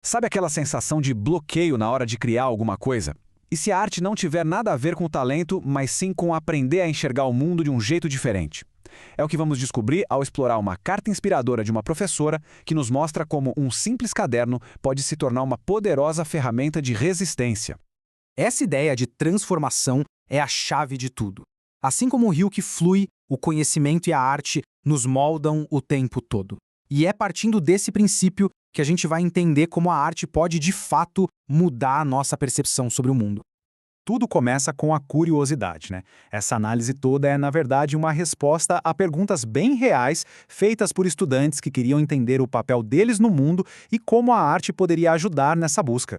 Sabe aquela sensação de bloqueio na hora de criar alguma coisa? E se a arte não tiver nada a ver com o talento, mas sim com aprender a enxergar o mundo de um jeito diferente? É o que vamos descobrir ao explorar uma carta inspiradora de uma professora que nos mostra como um simples caderno pode se tornar uma poderosa ferramenta de resistência. Essa ideia de transformação é a chave de tudo. Assim como o rio que flui, o conhecimento e a arte nos moldam o tempo todo. E é partindo desse princípio que a gente vai entender como a arte pode, de fato, mudar a nossa percepção sobre o mundo. Tudo começa com a curiosidade, né? Essa análise toda é, na verdade, uma resposta a perguntas bem reais feitas por estudantes que queriam entender o papel deles no mundo e como a arte poderia ajudar nessa busca.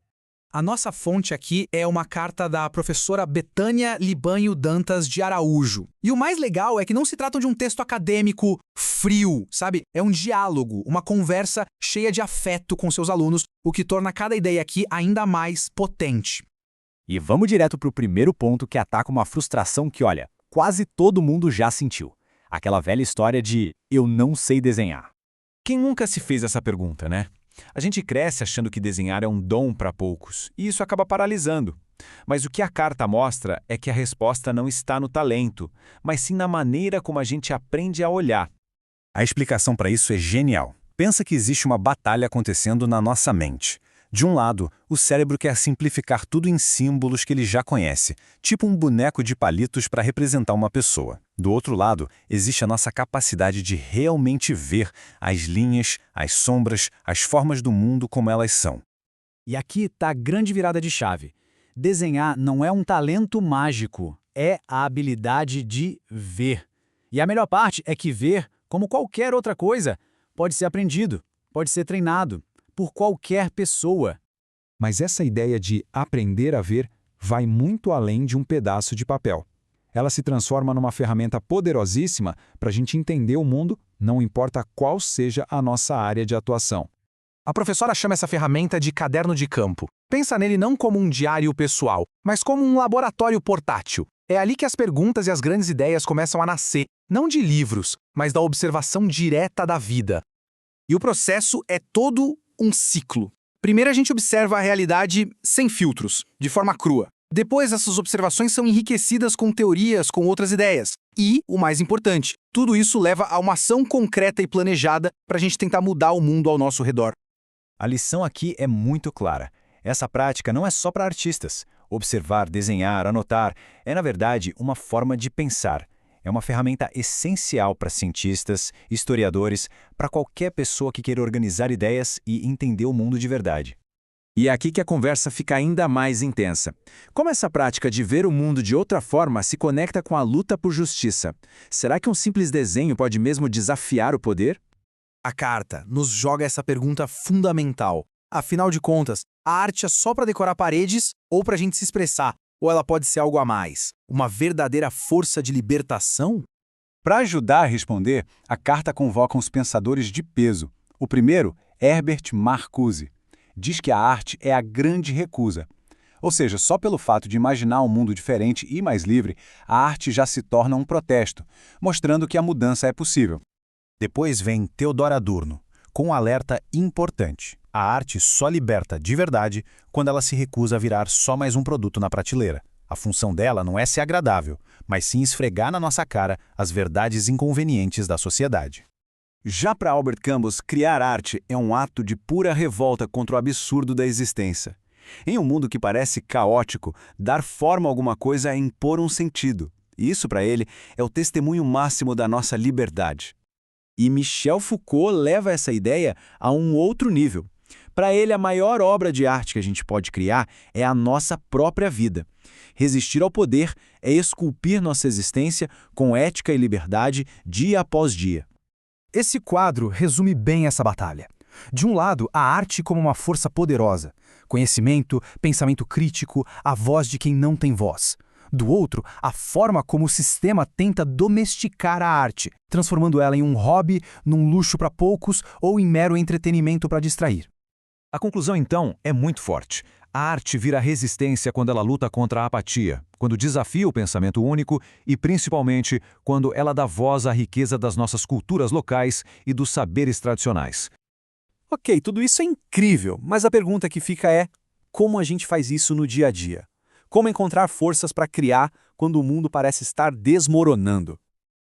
A nossa fonte aqui é uma carta da professora Betânia Libanho Dantas de Araújo. E o mais legal é que não se trata de um texto acadêmico frio, sabe? É um diálogo, uma conversa cheia de afeto com seus alunos, o que torna cada ideia aqui ainda mais potente. E vamos direto para o primeiro ponto que ataca uma frustração que, olha, quase todo mundo já sentiu. Aquela velha história de eu não sei desenhar. Quem nunca se fez essa pergunta, né? A gente cresce achando que desenhar é um dom para poucos, e isso acaba paralisando. Mas o que a carta mostra é que a resposta não está no talento, mas sim na maneira como a gente aprende a olhar. A explicação para isso é genial. Pensa que existe uma batalha acontecendo na nossa mente. De um lado, o cérebro quer simplificar tudo em símbolos que ele já conhece, tipo um boneco de palitos para representar uma pessoa. Do outro lado, existe a nossa capacidade de realmente ver as linhas, as sombras, as formas do mundo como elas são. E aqui está a grande virada de chave. Desenhar não é um talento mágico, é a habilidade de ver. E a melhor parte é que ver, como qualquer outra coisa, pode ser aprendido, pode ser treinado por qualquer pessoa. Mas essa ideia de aprender a ver vai muito além de um pedaço de papel. Ela se transforma numa ferramenta poderosíssima para a gente entender o mundo, não importa qual seja a nossa área de atuação. A professora chama essa ferramenta de caderno de campo. Pensa nele não como um diário pessoal, mas como um laboratório portátil. É ali que as perguntas e as grandes ideias começam a nascer, não de livros, mas da observação direta da vida. E o processo é todo um ciclo. Primeiro a gente observa a realidade sem filtros, de forma crua. Depois essas observações são enriquecidas com teorias, com outras ideias. E, o mais importante, tudo isso leva a uma ação concreta e planejada para a gente tentar mudar o mundo ao nosso redor. A lição aqui é muito clara. Essa prática não é só para artistas. Observar, desenhar, anotar é, na verdade, uma forma de pensar. É uma ferramenta essencial para cientistas, historiadores, para qualquer pessoa que queira organizar ideias e entender o mundo de verdade. E é aqui que a conversa fica ainda mais intensa. Como essa prática de ver o mundo de outra forma se conecta com a luta por justiça? Será que um simples desenho pode mesmo desafiar o poder? A carta nos joga essa pergunta fundamental. Afinal de contas, a arte é só para decorar paredes ou para a gente se expressar? Ou ela pode ser algo a mais? Uma verdadeira força de libertação? Para ajudar a responder, a carta convoca uns pensadores de peso. O primeiro, Herbert Marcuse, diz que a arte é a grande recusa. Ou seja, só pelo fato de imaginar um mundo diferente e mais livre, a arte já se torna um protesto, mostrando que a mudança é possível. Depois vem Theodor Adorno, com um alerta importante. A arte só liberta de verdade quando ela se recusa a virar só mais um produto na prateleira. A função dela não é ser agradável, mas sim esfregar na nossa cara as verdades inconvenientes da sociedade. Já para Albert Camus, criar arte é um ato de pura revolta contra o absurdo da existência. Em um mundo que parece caótico, dar forma a alguma coisa é impor um sentido. E isso, para ele, é o testemunho máximo da nossa liberdade. E Michel Foucault leva essa ideia a um outro nível. Para ele, a maior obra de arte que a gente pode criar é a nossa própria vida. Resistir ao poder é esculpir nossa existência com ética e liberdade dia após dia. Esse quadro resume bem essa batalha. De um lado, a arte como uma força poderosa. Conhecimento, pensamento crítico, a voz de quem não tem voz. Do outro, a forma como o sistema tenta domesticar a arte, transformando ela em um hobby, num luxo para poucos ou em mero entretenimento para distrair. A conclusão, então, é muito forte. A arte vira resistência quando ela luta contra a apatia, quando desafia o pensamento único e, principalmente, quando ela dá voz à riqueza das nossas culturas locais e dos saberes tradicionais. Ok, tudo isso é incrível, mas a pergunta que fica é: como a gente faz isso no dia a dia? Como encontrar forças para criar quando o mundo parece estar desmoronando?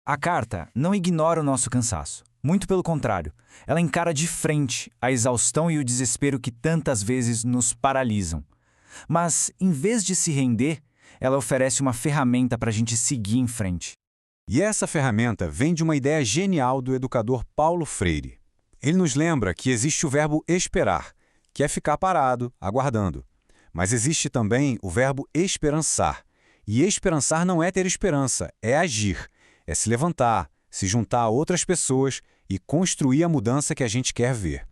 A carta não ignora o nosso cansaço. Muito pelo contrário, ela encara de frente a exaustão e o desespero que tantas vezes nos paralisam. Mas, em vez de se render, ela oferece uma ferramenta para a gente seguir em frente. E essa ferramenta vem de uma ideia genial do educador Paulo Freire. Ele nos lembra que existe o verbo esperar, que é ficar parado, aguardando. Mas existe também o verbo esperançar. E esperançar não é ter esperança, é agir, é se levantar, se juntar a outras pessoas e construir a mudança que a gente quer ver.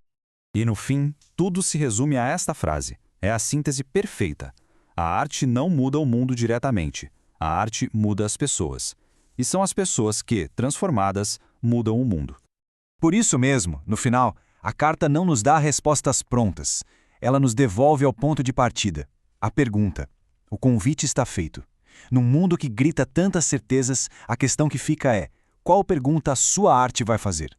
E no fim, tudo se resume a esta frase. É a síntese perfeita. A arte não muda o mundo diretamente. A arte muda as pessoas. E são as pessoas que, transformadas, mudam o mundo. Por isso mesmo, no final, a carta não nos dá respostas prontas. Ela nos devolve ao ponto de partida. A pergunta. O convite está feito. Num mundo que grita tantas certezas, a questão que fica é: qual pergunta a sua arte vai fazer?